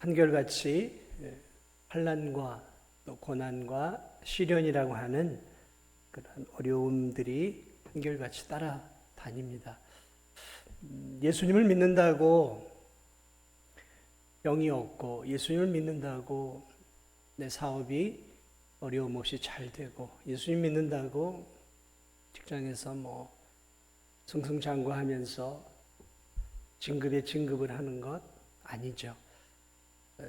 한결같이 환난과 또 고난과 시련이라고 하는 그런 어려움들이 한결같이 따라다닙니다. 예수님을 믿는다고 병이 없고, 예수님을 믿는다고 내 사업이 어려움 없이 잘 되고, 예수님 믿는다고 직장에서 승승장구하면서 진급에 진급을 하는 것 아니죠.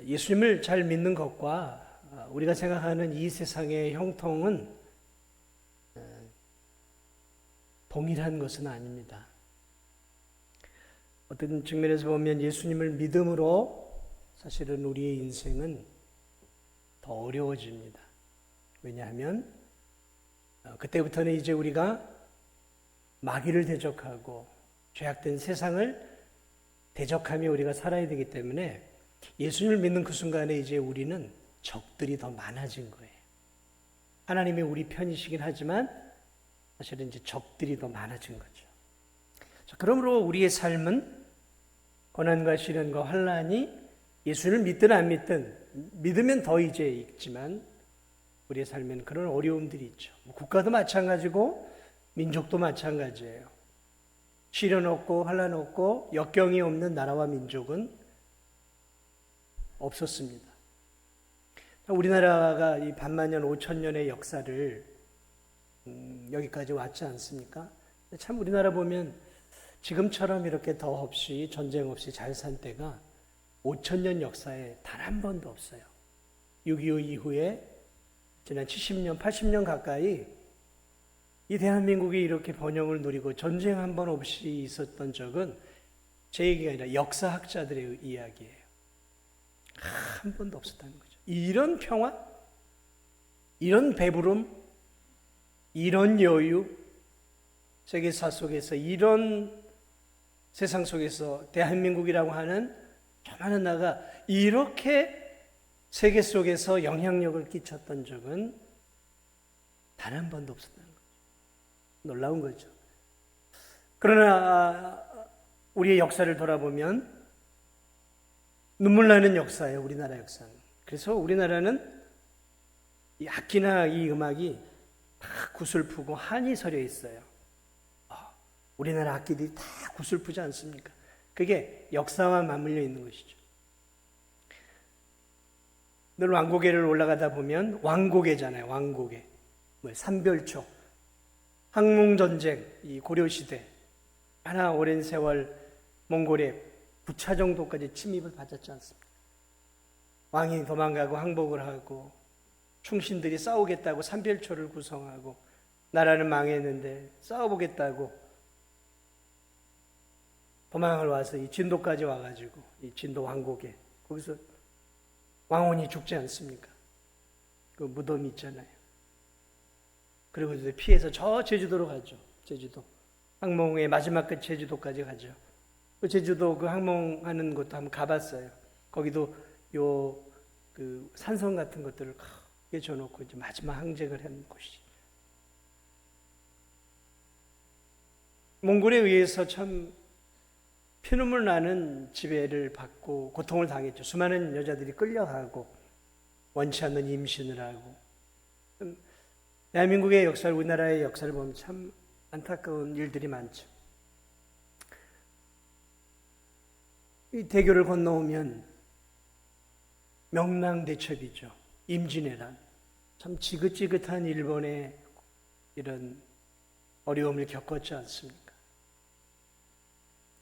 예수님을 잘 믿는 것과 우리가 생각하는 이 세상의 형통은 동일한 것은 아닙니다. 어떤 측면에서 보면 예수님을 믿음으로 사실은 우리의 인생은 더 어려워집니다. 왜냐하면 그때부터는 이제 우리가 마귀를 대적하고 죄악된 세상을 대적하며 우리가 살아야 되기 때문에 예수님을 믿는 그 순간에 이제 우리는 적들이 더 많아진 거예요. 하나님이 우리 편이시긴 하지만 사실은 이제 적들이 더 많아진 거죠. 자, 그러므로 우리의 삶은 고난과 시련과 환난이 예수를 믿든 안 믿든, 믿으면 더 이제 있지만 우리의 삶에는 그런 어려움들이 있죠. 국가도 마찬가지고 민족도 마찬가지예요. 시련 없고 환난 없고 역경이 없는 나라와 민족은 없었습니다. 우리나라가 이 반만년 5천년의 역사를 여기까지 왔지 않습니까? 참 우리나라 보면 지금처럼 이렇게 더 없이 전쟁 없이 잘 산 때가 5천년 역사에 단 한 번도 없어요. 6.25 이후에 지난 70년, 80년 가까이 이 대한민국이 이렇게 번영을 누리고 전쟁 한 번 없이 있었던 적은 제 얘기가 아니라 역사학자들의 이야기예요. 한 번도 없었다는 거죠. 이런 평화, 이런 배부름, 이런 여유, 세계사 속에서 이런 세상 속에서 대한민국이라고 하는 조그마한 나라가 이렇게 세계 속에서 영향력을 끼쳤던 적은 단 한 번도 없었다는 거죠. 놀라운 거죠. 그러나 우리의 역사를 돌아보면 눈물 나는 역사예요. 우리나라 역사는. 그래서 우리나라는 이 악기나 이 음악이 다 구슬프고 한이 서려 있어요. 우리나라 악기들이 다 구슬프지 않습니까? 그게 역사와 맞물려 있는 것이죠. 늘 왕고개를 올라가다 보면 왕고개잖아요. 왕고개. 삼별초. 항몽전쟁, 이 고려시대. 하나 오랜 세월 몽골의 부차 정도까지 침입을 받았지 않습니까? 왕이 도망가고 항복을 하고 충신들이 싸우겠다고 삼별초를 구성하고 나라는 망했는데 싸워보겠다고 도망을 와서 이 진도까지 와가지고 이 진도 왕곡에 거기서 왕혼이 죽지 않습니까? 그 무덤이 있잖아요. 그리고 이제 피해서 저 제주도로 가죠. 제주도 항몽의 마지막 끝 제주도까지 가죠. 그 제주도 그 항몽하는 것도 한번 가봤어요. 거기도 그 산성 같은 것들을 크게 줘놓고 이제 마지막 항쟁을 한 곳이. 몽골에 의해서 참 피눈물 나는 지배를 받고 고통을 당했죠. 수많은 여자들이 끌려가고 원치 않는 임신을 하고. 대한민국의 역사를, 우리나라의 역사를 보면 참 안타까운 일들이 많죠. 이 대교를 건너오면 명랑대첩이죠. 임진왜란. 참 지긋지긋한 일본의 이런 어려움을 겪었지 않습니까?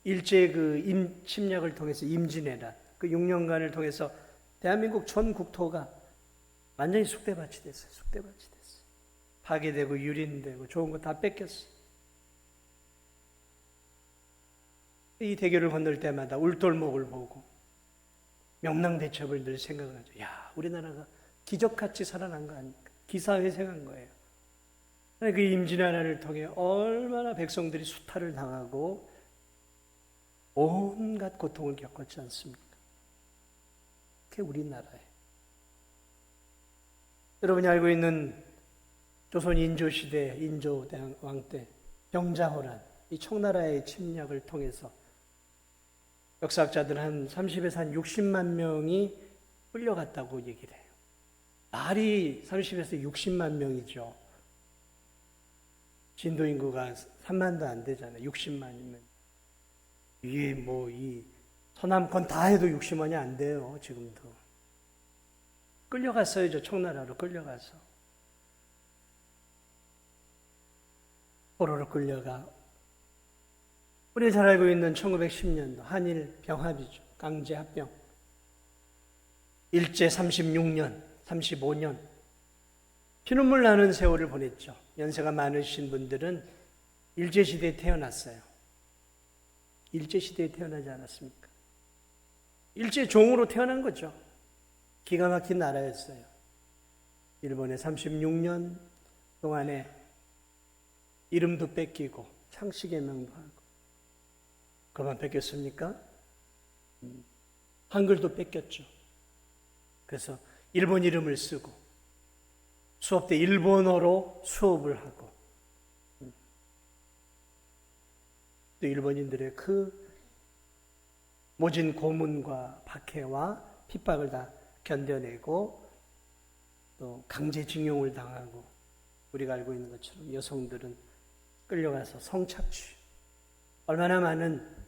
일제 그 침략을 통해서 임진왜란, 그 6년간을 통해서 대한민국 전 국토가 완전히 쑥대밭이 됐어요. 쑥대밭이 됐어요. 파괴되고 유린되고 좋은 거 다 뺏겼어요. 이 대교를 건널 때마다 울돌목을 보고 명랑대첩을 늘 생각을 하죠. 야, 우리나라가 기적같이 살아난 거 아닙니까? 기사회생한 거예요. 그 임진왜란을 통해 얼마나 백성들이 수탈을 당하고 온갖 고통을 겪었지 않습니까? 그게 우리나라예요. 여러분이 알고 있는 조선 인조시대, 인조왕 때 병자호란, 이 청나라의 침략을 통해서 역사학자들은 한 30에서 한 60만 명이 끌려갔다고 얘기를 해요. 말이 30에서 60만 명이죠. 진도 인구가 3만도 안 되잖아요. 60만이면. 이게 뭐 이 서남권 다 해도 60만이 안 돼요. 지금도. 끌려갔어요. 저 청나라로 끌려가서. 포로로 끌려가. 우리 잘 알고 있는 1910년도 한일 병합이죠. 강제 합병. 일제 36년, 35년. 피눈물 나는 세월을 보냈죠. 연세가 많으신 분들은 일제시대에 태어났어요. 일제시대에 태어나지 않았습니까? 일제종으로 태어난 거죠. 기가 막힌 나라였어요. 일본의 36년 동안에 이름도 뺏기고 창씨개명도 하고. 그만 뺏겼습니까? 한글도 뺏겼죠. 그래서 일본 이름을 쓰고 수업 때 일본어로 수업을 하고 또 일본인들의 그 모진 고문과 박해와 핍박을 다 견뎌내고 또 강제징용을 당하고 우리가 알고 있는 것처럼 여성들은 끌려가서 성착취 얼마나 많은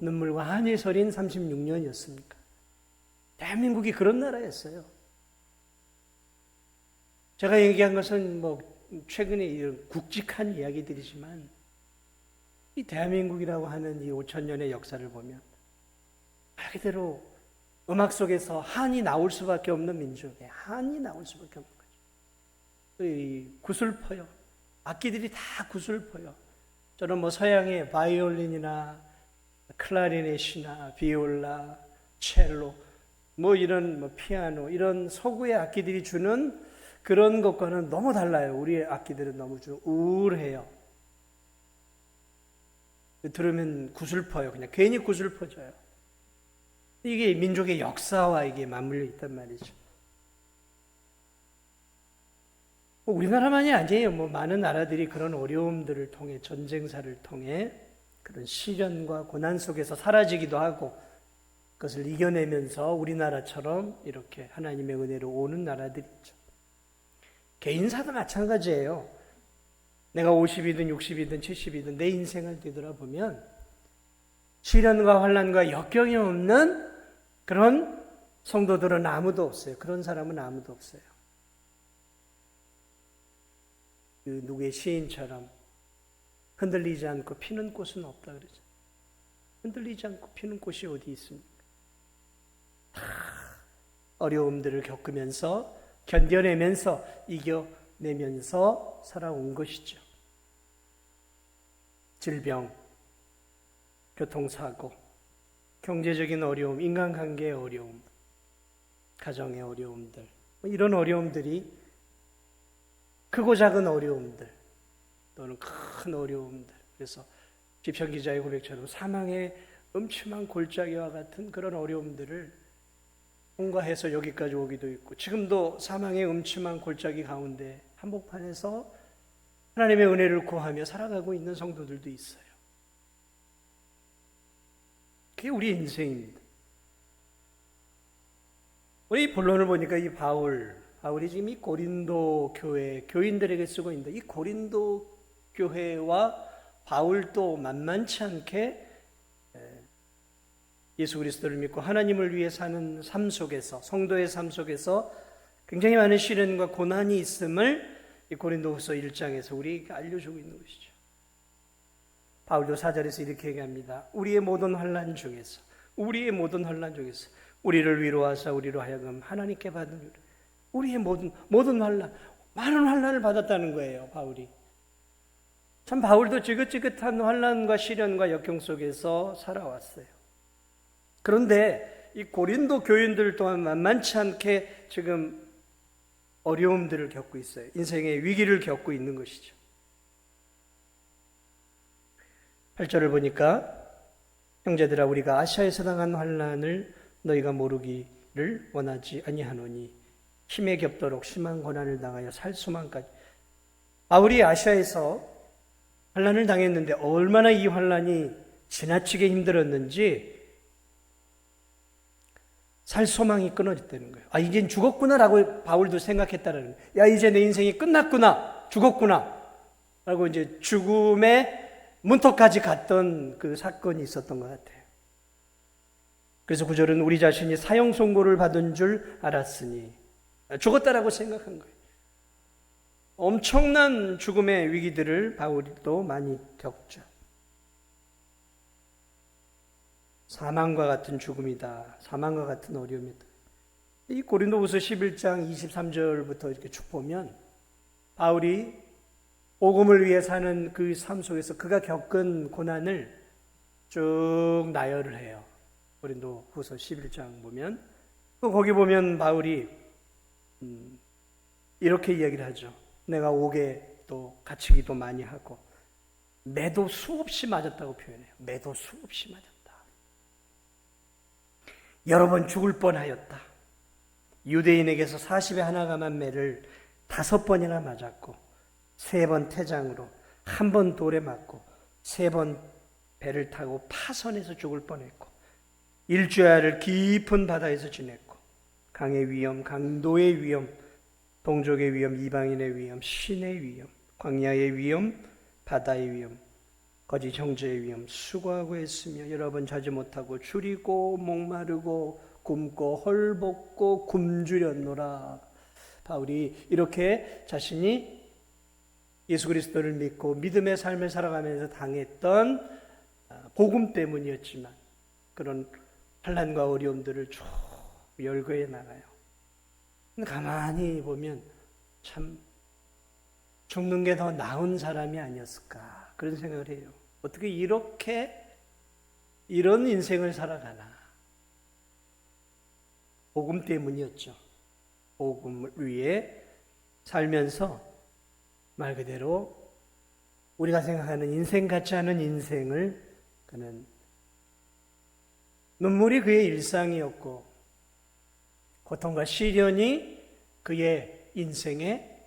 눈물과 한이 서린 36년이었습니까? 대한민국이 그런 나라였어요. 제가 얘기한 것은 뭐 최근에 이런 굵직한 이야기들이지만 이 대한민국이라고 하는 이 5천년의 역사를 보면 말 그대로 음악 속에서 한이 나올 수밖에 없는 민족이에요. 한이 나올 수밖에 없는 거죠. 이 구슬퍼요. 악기들이 다 구슬퍼요. 저는 뭐 서양의 바이올린이나 클라리넷이나 비올라, 첼로, 뭐 이런 뭐 피아노 이런 서구의 악기들이 주는 그런 것과는 너무 달라요. 우리의 악기들은 너무 좀 우울해요. 들으면 구슬퍼요. 그냥 괜히 구슬퍼져요. 이게 민족의 역사와 이게 맞물려 있단 말이죠. 우리나라만이 아니에요. 뭐 많은 나라들이 그런 어려움들을 통해 전쟁사를 통해 그런 시련과 고난 속에서 사라지기도 하고 그것을 이겨내면서 우리나라처럼 이렇게 하나님의 은혜로 오는 나라들이 있죠. 개인사도 마찬가지예요. 내가 50이든 60이든 70이든 내 인생을 되돌아보면 시련과 환난과 역경이 없는 그런 성도들은 아무도 없어요. 그런 사람은 아무도 없어요. 그 누구의 시인처럼 흔들리지 않고 피는 꽃은 없다 그러죠. 흔들리지 않고 피는 꽃이 어디 있습니까? 다 어려움들을 겪으면서 견뎌내면서 이겨내면서 살아온 것이죠. 질병, 교통사고, 경제적인 어려움, 인간관계의 어려움, 가정의 어려움들 이런 어려움들이 크고 작은 어려움들 또는 큰 어려움들 그래서 시편 기자의 고백처럼 사망의 음침한 골짜기와 같은 그런 어려움들을 통과해서 여기까지 오기도 있고 지금도 사망의 음침한 골짜기 가운데 한복판에서 하나님의 은혜를 구하며 살아가고 있는 성도들도 있어요. 그게 우리 인생입니다. 우리 본론을 보니까 이 바울이 지금 이 고린도 교회 교인들에게 쓰고 있는데 이 고린도 교회와 바울도 만만치 않게 예수 그리스도를 믿고 하나님을 위해 사는 삶 속에서 성도의 삶 속에서 굉장히 많은 시련과 고난이 있음을 이 고린도후서 1장에서 우리에게 알려주고 있는 것이죠. 바울도 4절에서 이렇게 얘기합니다. 우리의 모든 환난 중에서 우리를 위로하사 우리로 하여금 하나님께 받은 위로 우리의 모든 환난 많은 환난을 받았다는 거예요. 바울이 참 바울도 지긋지긋한 환난과 시련과 역경 속에서 살아왔어요. 그런데 이 고린도 교인들 또한 만만치 않게 지금 어려움들을 겪고 있어요. 인생의 위기를 겪고 있는 것이죠. 8절을 보니까 형제들아 우리가 아시아에서 당한 환난을 너희가 모르기를 원하지 아니하노니 힘에 겹도록 심한 고난을 당하여 살 수만까지. 바울이 아시아에서 환난을 당했는데 얼마나 이 환난이 지나치게 힘들었는지 살 소망이 끊어졌다는 거예요. 아, 이젠 죽었구나라고 바울도 생각했다라는 거예요. 야, 이제 내 인생이 끝났구나, 죽었구나 라고 이제 죽음의 문턱까지 갔던 그 사건이 있었던 것 같아요. 그래서 9절은 우리 자신이 사형 선고를 받은 줄 알았으니, 죽었다라고 생각한 거예요. 엄청난 죽음의 위기들을 바울도 많이 겪죠. 사망과 같은 죽음이다. 사망과 같은 어려움이다. 이 고린도후서 11장 23절부터 이렇게 쭉 보면 바울이 복음을 위해 사는 그 삶 속에서 그가 겪은 고난을 쭉 나열을 해요. 고린도후서 11장 보면 거기 보면 바울이 이렇게 이야기를 하죠. 내가 옥에 또 갇히기도 많이 하고 매도 수없이 맞았다고 표현해요. 매도 수없이 맞았다. 여러 번 죽을 뻔하였다. 유대인에게서 40에 하나 감한 매를 5번이나 맞았고 3번 태장으로 1번 돌에 맞고 3번 배를 타고 파선에서 죽을 뻔했고 일주야를 깊은 바다에서 지냈고 강의 위험, 강도의 위험, 동족의 위험, 이방인의 위험, 신의 위험, 광야의 위험, 바다의 위험, 거짓 형제의 위험, 수고하고 했으며 여러 번 자지 못하고 줄이고 목마르고 굶고 헐벗고 굶주렸노라. 바울이 이렇게 자신이 예수 그리스도를 믿고 믿음의 삶을 살아가면서 당했던 복음 때문이었지만 그런 환난과 어려움들을 쭉 열거해 나가요. 가만히 보면 참 죽는 게 더 나은 사람이 아니었을까 그런 생각을 해요. 어떻게 이런 인생을 살아가나. 복음 때문이었죠. 복음을 위해 살면서 말 그대로 우리가 생각하는 인생 같지 않은 인생을 그는 눈물이 그의 일상이었고 고통과 시련이 그의 인생의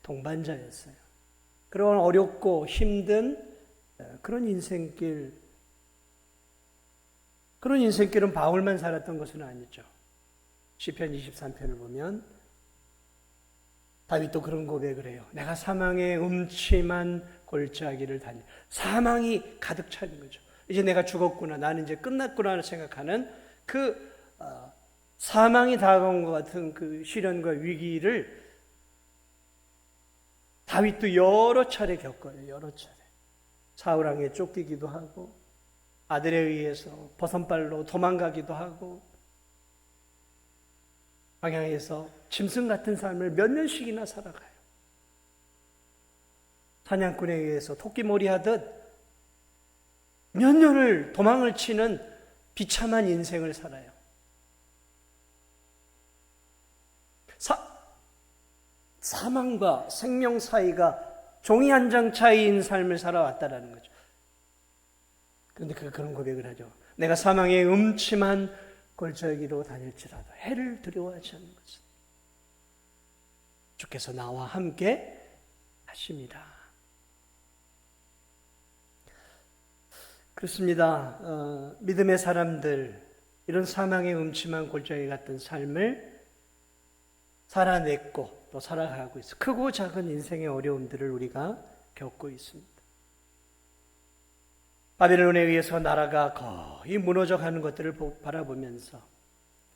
동반자였어요. 그런 어렵고 힘든 그런 인생길은 바울만 살았던 것은 아니죠. 시편 23편을 보면 다윗도 그런 고백을 해요. 내가 사망의 음침한 골짜기를 다니. 사망이 가득 차는 거죠. 이제 내가 죽었구나. 나는 이제 끝났구나 생각하는 그 사망이 다가온 것 같은 그 시련과 위기를 다윗도 여러 차례 겪어요. 여러 차례. 사울왕에 쫓기기도 하고 아들에 의해서 버선발로 도망가기도 하고 광야에서 짐승 같은 삶을 몇 년씩이나 살아가요. 사냥꾼에 의해서 토끼몰이 하듯 몇 년을 도망을 치는 비참한 인생을 살아요. 사망과 생명 사이가 종이 한 장 차이인 삶을 살아왔다라는 거죠. 그런데 그런 고백을 하죠. 내가 사망의 음침한 골짜기로 다닐지라도 해를 두려워하지 않는 것은 주께서 나와 함께 하십니다. 그렇습니다. 믿음의 사람들 이런 사망의 음침한 골짜기 같은 삶을 살아냈고 또 살아가고 있어. 크고 작은 인생의 어려움들을 우리가 겪고 있습니다. 바벨론에 의해서 나라가 거의 무너져가는 것들을 바라보면서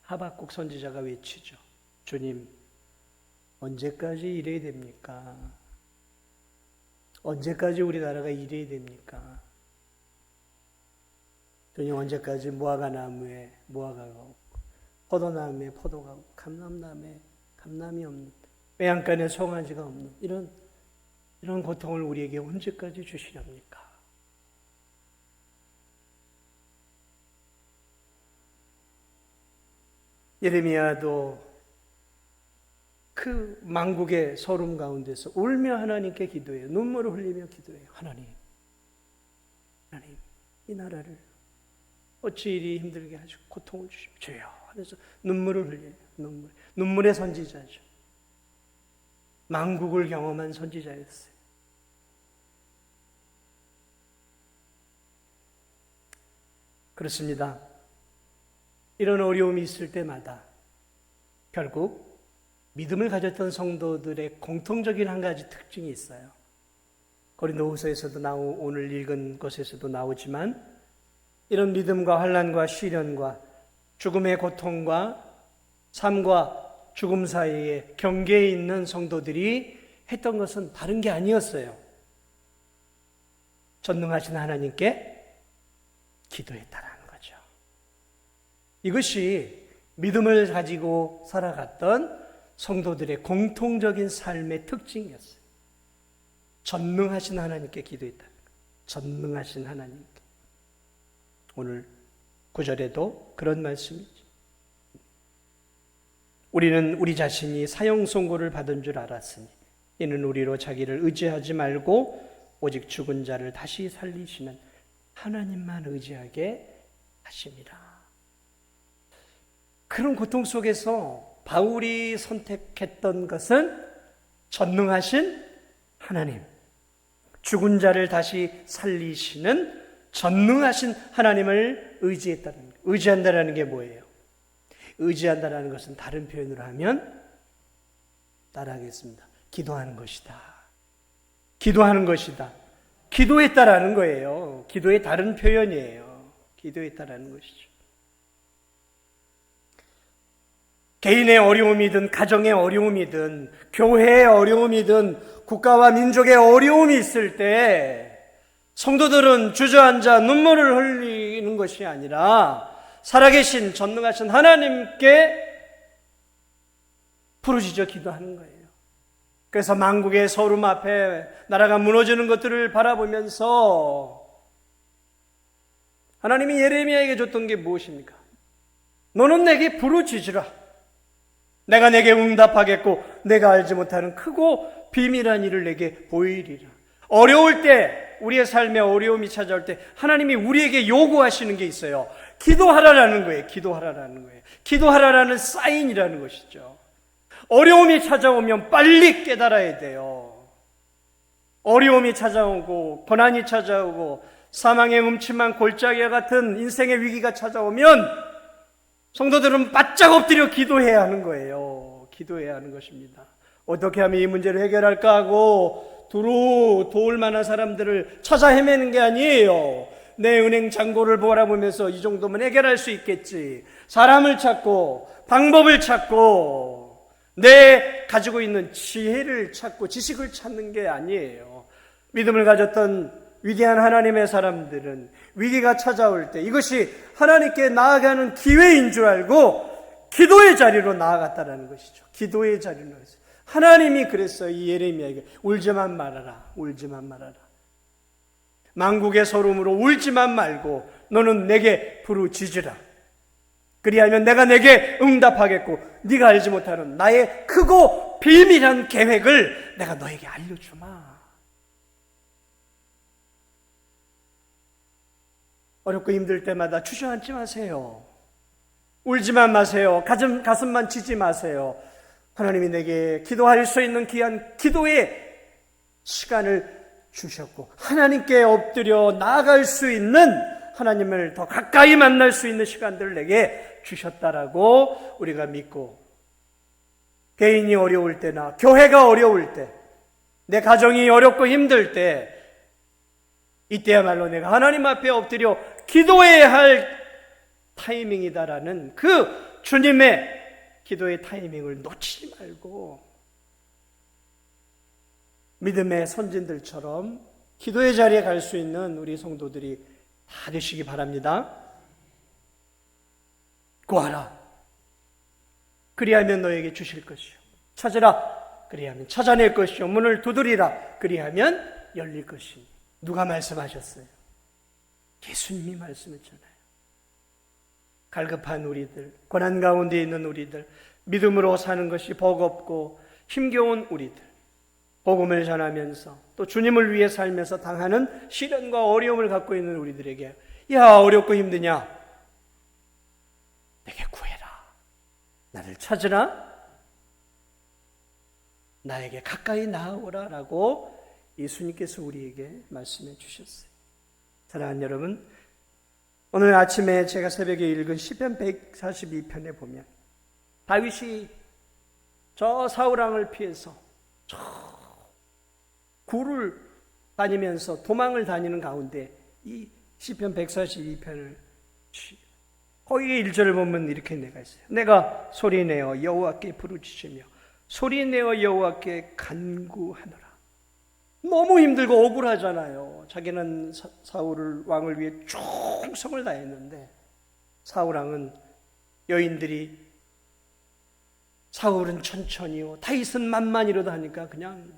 하박국 선지자가 외치죠. 주님, 언제까지 이래야 됩니까? 언제까지 우리나라가 이래야 됩니까? 주님, 언제까지 무화과 나무에 무화과가 없고 포도나무에 포도가 없고 감람나무에 감람이 없는 외양간에 송아지가 없는 이런 고통을 우리에게 언제까지 주시렵니까? 예레미야도 그 만국의 소름 가운데서 울며 하나님께 기도해요. 눈물을 흘리며 기도해요. 하나님, 이 나라를 어찌 이리 힘들게 하시고 고통을 주시며 주여 하면서 눈물을 흘려요. 눈물의 선지자죠. 만국을 경험한 선지자였어요. 그렇습니다. 이런 어려움이 있을 때마다 결국 믿음을 가졌던 성도들의 공통적인 한 가지 특징이 있어요. 고린도후서에서도 오늘 읽은 것에서도 나오지만 이런 믿음과 환난과 시련과 죽음의 고통과 삶과 죽음 사이에 경계에 있는 성도들이 했던 것은 다른 게 아니었어요. 전능하신 하나님께 기도했다라는 거죠. 이것이 믿음을 가지고 살아갔던 성도들의 공통적인 삶의 특징이었어요. 전능하신 하나님께 기도했다는 거예요. 전능하신 하나님께. 오늘 9절에도 그런 말씀이죠. 우리는 우리 자신이 사형 선고를 받은 줄 알았으니 이는 우리로 자기를 의지하지 말고 오직 죽은 자를 다시 살리시는 하나님만 의지하게 하심이라. 그런 고통 속에서 바울이 선택했던 것은 전능하신 하나님, 죽은 자를 다시 살리시는 전능하신 하나님을 의지한다라는 게 뭐예요? 의지한다라는 것은 다른 표현으로 하면 따라하겠습니다. 기도하는 것이다. 기도하는 것이다. 기도했다라는 거예요. 기도의 다른 표현이에요. 기도했다라는 것이죠. 개인의 어려움이든 가정의 어려움이든 교회의 어려움이든 국가와 민족의 어려움이 있을 때 성도들은 주저앉아 눈물을 흘리는 것이 아니라 살아계신 전능하신 하나님께 부르짖어 기도하는 거예요. 그래서 만국의 서름 앞에 나라가 무너지는 것들을 바라보면서 하나님이 예레미야에게 줬던 게 무엇입니까? 너는 내게 부르짖으라. 내가 내게 응답하겠고 내가 알지 못하는 크고 비밀한 일을 내게 보이리라. 어려울 때, 우리의 삶에 어려움이 찾아올 때 하나님이 우리에게 요구하시는 게 있어요. 기도하라라는 거예요. 기도하라라는 거예요. 기도하라라는 사인이라는 것이죠. 어려움이 찾아오면 빨리 깨달아야 돼요. 어려움이 찾아오고 고난이 찾아오고 사망의 음침한 골짜기와 같은 인생의 위기가 찾아오면 성도들은 바짝 엎드려 기도해야 하는 거예요. 기도해야 하는 것입니다. 어떻게 하면 이 문제를 해결할까 하고 두루 도울 만한 사람들을 찾아 헤매는 게 아니에요. 내 은행 잔고를 바라보면서 이 정도면 해결할 수 있겠지. 사람을 찾고 방법을 찾고 내 가지고 있는 지혜를 찾고 지식을 찾는 게 아니에요. 믿음을 가졌던 위대한 하나님의 사람들은 위기가 찾아올 때 이것이 하나님께 나아가는 기회인 줄 알고 기도의 자리로 나아갔다는 것이죠. 기도의 자리로 나아갔어요. 하나님이 그랬어요. 이 예레미야에게 울지만 말아라. 울지만 말아라. 만국의 서름으로 울지만 말고 너는 내게 부르짖으라. 그리하면 내가 내게 응답하겠고 네가 알지 못하는 나의 크고 비밀한 계획을 내가 너에게 알려주마. 어렵고 힘들 때마다 주저앉지 마세요. 울지만 마세요. 가슴만 치지 마세요. 하나님이 내게 기도할 수 있는 귀한 기도의 시간을 주셨고 하나님께 엎드려 나아갈 수 있는 하나님을 더 가까이 만날 수 있는 시간들을 내게 주셨다라고 우리가 믿고 개인이 어려울 때나 교회가 어려울 때 내 가정이 어렵고 힘들 때 이때야말로 내가 하나님 앞에 엎드려 기도해야 할 타이밍이다라는 그 주님의 기도의 타이밍을 놓치지 말고 믿음의 선진들처럼 기도의 자리에 갈 수 있는 우리 성도들이 다 되시기 바랍니다. 구하라. 그리하면 너에게 주실 것이요. 찾으라. 그리하면 찾아낼 것이요. 문을 두드리라. 그리하면 열릴 것이니. 누가 말씀하셨어요? 예수님이 말씀했잖아요. 갈급한 우리들, 고난 가운데 있는 우리들, 믿음으로 사는 것이 버겁고 힘겨운 우리들, 복음을 전하면서 또 주님을 위해 살면서 당하는 시련과 어려움을 갖고 있는 우리들에게 야 어렵고 힘드냐? 내게 구해라. 나를 찾으라. 나에게 가까이 나아오라 라고 예수님께서 우리에게 말씀해 주셨어요. 사랑하는 여러분, 오늘 아침에 제가 새벽에 읽은 시편 142편에 보면 다윗이 저 사울왕을 피해서 저 굴을 다니면서 도망을 다니는 가운데 이 시편 142편을 거기에 1절을 보면 이렇게 내가 있어요. 내가 소리내어 여호와께 부르짖으며 소리내어 여호와께 간구하노라. 너무 힘들고 억울하잖아요. 자기는 사울 왕을 위해 충성을 다했는데 사울 왕은 여인들이 사울은 천천히요 다윗은 만만이로도 하니까 그냥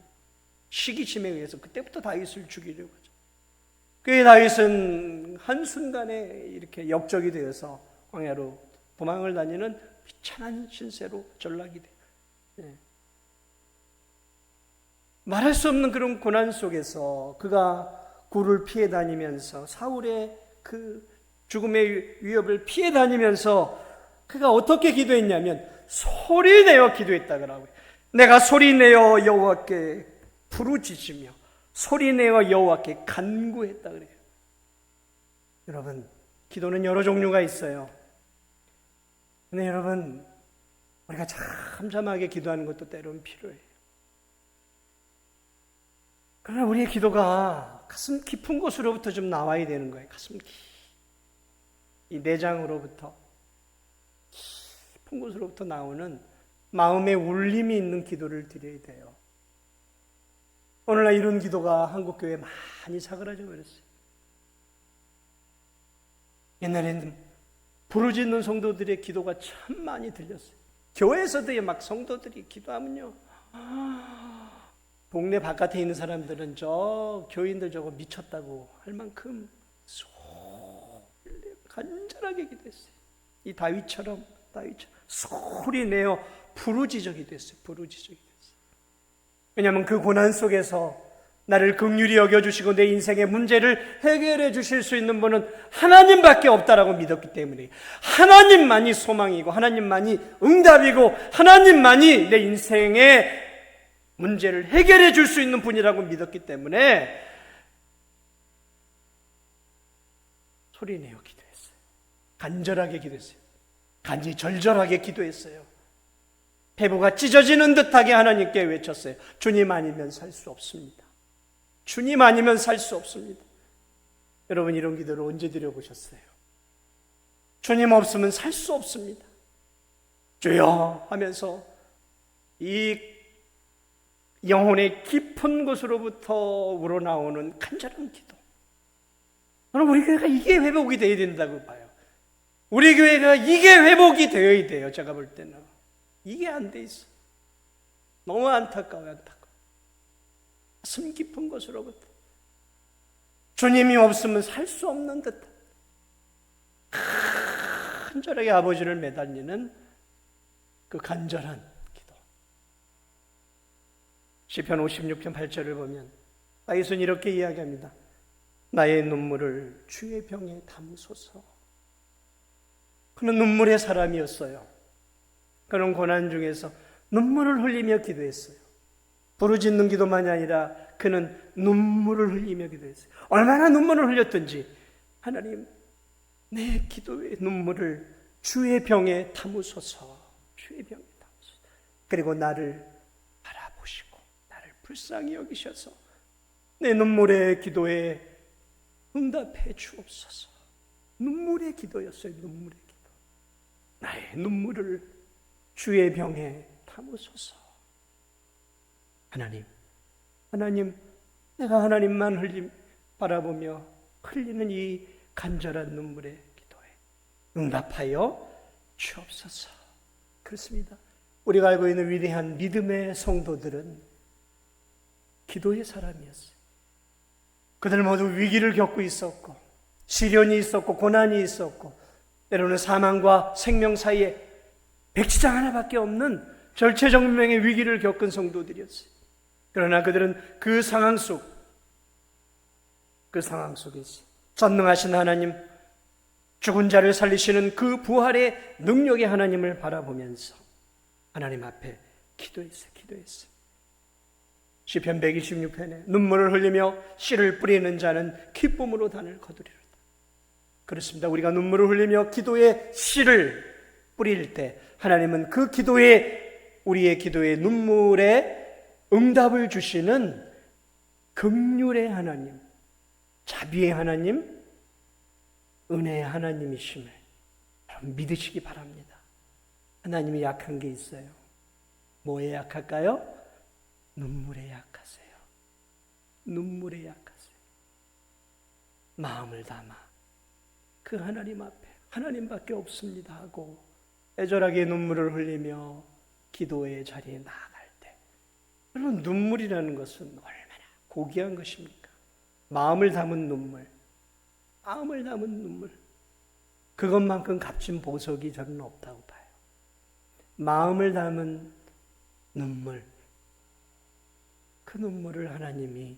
시기심에 의해서 그때부터 다윗을 죽이려고 하죠. 그의 다윗은 한순간에 이렇게 역적이 되어서 광야로 도망을 다니는 비참한 신세로 전락이 돼요. 네. 말할 수 없는 그런 고난 속에서 그가 굴을 피해 다니면서 사울의 그 죽음의 위협을 피해 다니면서 그가 어떻게 기도했냐면 소리내어 기도했다 그러고요. 내가 소리내어 여호와께 부르짖으며 소리내어 여호와께 간구했다 그래요. 여러분, 기도는 여러 종류가 있어요. 근데 여러분, 우리가 잠잠하게 기도하는 것도 때로는 필요해요. 그러나 우리의 기도가 가슴 깊은 곳으로부터 좀 나와야 되는 거예요. 가슴 이 내장으로부터 깊은 곳으로부터 나오는 마음의 울림이 있는 기도를 드려야 돼요. 오늘날 이런 기도가 한국교회에 많이 사그라져 버렸어요. 옛날에는 부르짖는 성도들의 기도가 참 많이 들렸어요. 교회에서도 막 성도들이 기도하면요, 동네 바깥에 있는 사람들은 저 교인들 저거 미쳤다고 할 만큼 간절하게 기도했어요. 이 다윗처럼 소리내어 부르짖어 기도했어요. 왜냐하면 그 고난 속에서 나를 긍휼히 여겨주시고 내 인생의 문제를 해결해 주실 수 있는 분은 하나님밖에 없다라고 믿었기 때문에 하나님만이 소망이고 하나님만이 응답이고 하나님만이 내 인생의 문제를 해결해 줄 수 있는 분이라고 믿었기 때문에 소리내어 기도했어요. 간절하게 기도했어요. 간이 절절하게 기도했어요. 배부가 찢어지는 듯하게 하나님께 외쳤어요. 주님 아니면 살 수 없습니다. 주님 아니면 살 수 없습니다. 여러분, 이런 기도를 언제 드려보셨어요? 주님 없으면 살 수 없습니다. 주여 하면서 이 영혼의 깊은 곳으로부터 우러나오는 간절한 기도. 저는 우리 교회가 이게 회복이 되어야 된다고 봐요. 우리 교회가 이게 회복이 되어야 돼요. 제가 볼 때는 이게 안 돼 있어. 너무 안타까워요. 가슴 깊은 곳으로부터 주님이 없으면 살 수 없는 듯한 간절하게 아버지를 매달리는 그 간절한 기도. 시편 56편 8절을 보면 다윗은 이렇게 이야기합니다. 나의 눈물을 주의 병에 담소서. 그는 눈물의 사람이었어요. 그런 고난 중에서 눈물을 흘리며 기도했어요. 부르짖는 기도만이 아니라 그는 눈물을 흘리며 기도했어요. 얼마나 눈물을 흘렸든지 하나님, 내 기도의 눈물을 주의 병에 담으소서. 주의 병에 담으소서. 그리고 나를 바라보시고 나를 불쌍히 여기셔서 내 눈물의 기도에 응답해 주옵소서. 눈물의 기도였어요. 눈물의 기도. 나의 눈물을 주의 병에 담으소서. 하나님, 내가 하나님만 바라보며 흘리는 이 간절한 눈물의 기도에 응답하여 주옵소서. 그렇습니다. 우리가 알고 있는 위대한 믿음의 성도들은 기도의 사람이었어요. 그들 모두 위기를 겪고 있었고 시련이 있었고 고난이 있었고 때로는 사망과 생명 사이에 백지장 하나밖에 없는 절체절명의 위기를 겪은 성도들이었어요. 그러나 그들은 그 상황 속에서 전능하신 하나님, 죽은 자를 살리시는 그 부활의 능력의 하나님을 바라보면서 하나님 앞에 기도했어요. 시편 126편에 눈물을 흘리며 씨를 뿌리는 자는 기쁨으로 단을 거두리로다. 그렇습니다. 우리가 눈물을 흘리며 기도의 씨를 뿌릴 때 하나님은 그 기도에, 우리의 기도의 눈물에 응답을 주시는 긍휼의 하나님, 자비의 하나님, 은혜의 하나님이심을 여러분 믿으시기 바랍니다. 하나님이 약한 게 있어요. 뭐에 약할까요? 눈물에 약하세요. 눈물에 약하세요. 마음을 담아 그 하나님 앞에 하나님밖에 없습니다 하고 애절하게 눈물을 흘리며 기도의 자리에 나아갈 때, 여러분 눈물이라는 것은 얼마나 고귀한 것입니까? 마음을 담은 눈물, 마음을 담은 눈물, 그것만큼 값진 보석이 저는 없다고 봐요. 마음을 담은 눈물, 그 눈물을 하나님이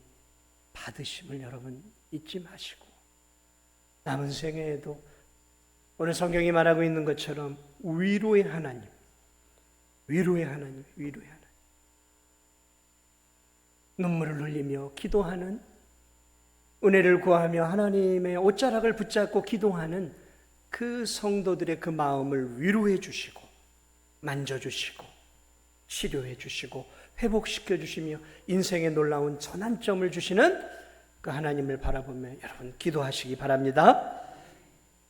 받으심을 여러분 잊지 마시고, 남은 생애에도 오늘 성경이 말하고 있는 것처럼 위로의 하나님, 위로의 하나님, 위로의 하나님, 눈물을 흘리며 기도하는, 은혜를 구하며 하나님의 옷자락을 붙잡고 기도하는 그 성도들의 그 마음을 위로해 주시고 만져주시고 치료해 주시고 회복시켜 주시며 인생의 놀라운 전환점을 주시는 그 하나님을 바라보며 여러분 기도하시기 바랍니다.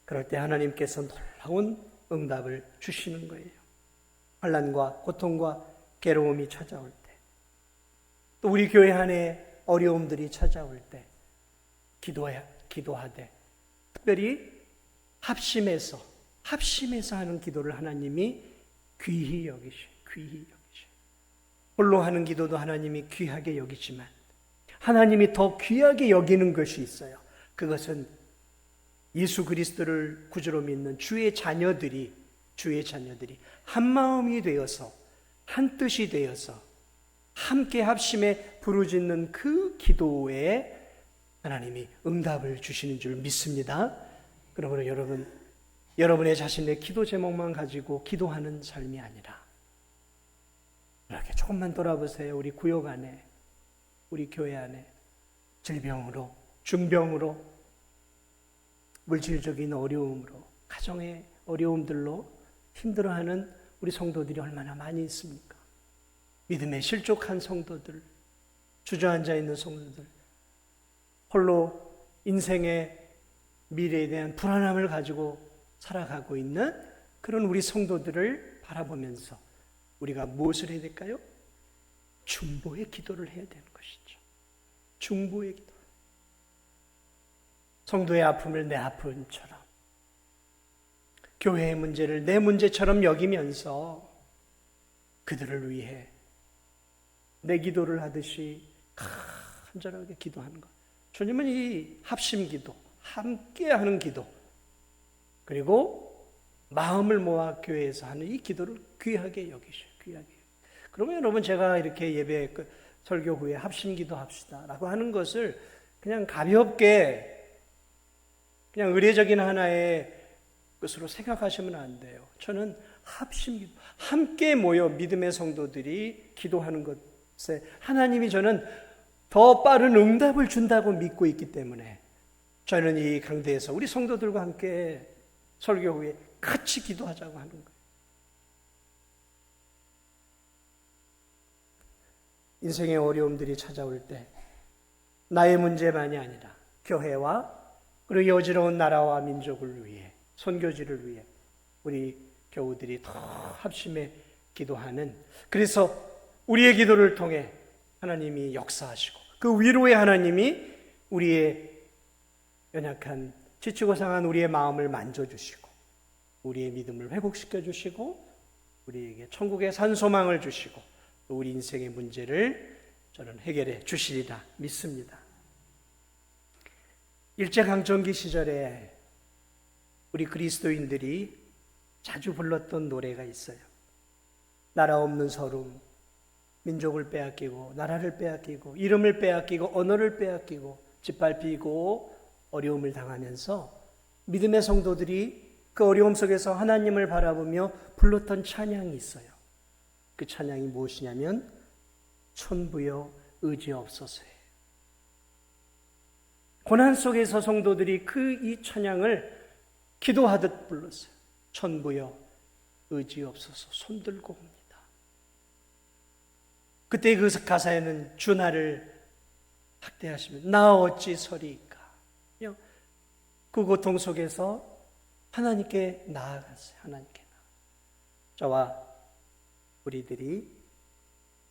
그럴 때 하나님께서 놀라운 응답을 주시는 거예요. 환난과 고통과 괴로움이 찾아올 때, 또 우리 교회 안에 어려움들이 찾아올 때 기도하되 특별히 합심해서 하는 기도를 하나님이 귀히 여기시. 홀로 하는 기도도 하나님이 귀하게 여기지만 하나님이 더 귀하게 여기는 것이 있어요. 그것은 예수 그리스도를 구주로 믿는 주의 자녀들이 한 마음이 되어서 한 뜻이 되어서 함께 합심해 부르짖는 그 기도에 하나님이 응답을 주시는 줄 믿습니다. 그러므로 여러분의 자신의 기도 제목만 가지고 기도하는 삶이 아니라 이렇게 조금만 돌아보세요. 우리 구역 안에, 우리 교회 안에 질병으로, 중병으로, 물질적인 어려움으로, 가정의 어려움들로 힘들어하는 우리 성도들이 얼마나 많이 있습니까? 믿음에 실족한 성도들, 주저앉아 있는 성도들, 홀로 인생의 미래에 대한 불안함을 가지고 살아가고 있는 그런 우리 성도들을 바라보면서 우리가 무엇을 해야 될까요? 중보의 기도를 해야 되는 것이죠. 중보의 기도. 성도의 아픔을 내 아픔처럼, 교회의 문제를 내 문제처럼 여기면서 그들을 위해 내 기도를 하듯이 간절하게 기도하는 것. 주님은 이 합심기도, 함께하는 기도, 그리고 마음을 모아 교회에서 하는 이 기도를 귀하게 여기셔요. 귀하게. 그러면 여러분, 제가 이렇게 예배 설교 후에 합심기도 합시다라고 하는 것을 그냥 가볍게 그냥 의례적인 하나의 것으로 생각하시면 안 돼요. 저는 합심기도, 함께 모여 믿음의 성도들이 기도하는 것에 하나님이 저는 더 빠른 응답을 준다고 믿고 있기 때문에 저는 이 강대에서 우리 성도들과 함께 설교 후에 같이 기도하자고 하는 거예요. 인생의 어려움들이 찾아올 때 나의 문제만이 아니라 교회와 그리고 이 어지러운 나라와 민족을 위해, 선교지를 위해 우리 교우들이 더 합심해 기도하는, 그래서 우리의 기도를 통해 하나님이 역사하시고 그 위로의 하나님이 우리의 연약한, 지치고 상한 우리의 마음을 만져주시고 우리의 믿음을 회복시켜 주시고 우리에게 천국의 산소망을 주시고 또 우리 인생의 문제를 저는 해결해 주시리라 믿습니다. 일제강점기 시절에 우리 그리스도인들이 자주 불렀던 노래가 있어요. 나라 없는 서름, 민족을 빼앗기고 나라를 빼앗기고 이름을 빼앗기고 언어를 빼앗기고 짓밟히고 어려움을 당하면서 믿음의 성도들이 그 어려움 속에서 하나님을 바라보며 불렀던 찬양이 있어요. 그 찬양이 무엇이냐면 천부여 의지없소서예요. 고난 속에서 성도들이 이 찬양을 기도하듯 불렀어요. 천부여 의지 없어서 손들고 옵니다. 그때 그 가사에는 주 나를 학대하시면 나 어찌 서리이까. 그 고통 속에서 하나님께 나아갔어요. 하나님께 저와 우리들이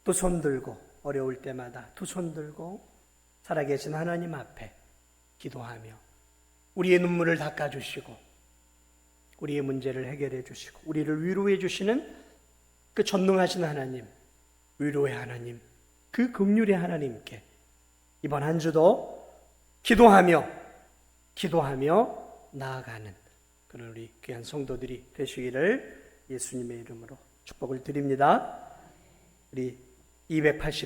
두 손 들고 어려울 때마다 두 손 들고 살아계신 하나님 앞에 기도하며 우리의 눈물을 닦아주시고 우리의 문제를 해결해 주시고 우리를 위로해 주시는 그 전능하신 하나님, 위로의 하나님, 그 긍휼의 하나님께 이번 한 주도 기도하며 나아가는 그런 우리 귀한 성도들이 되시기를 예수님의 이름으로 축복을 드립니다. 우리 280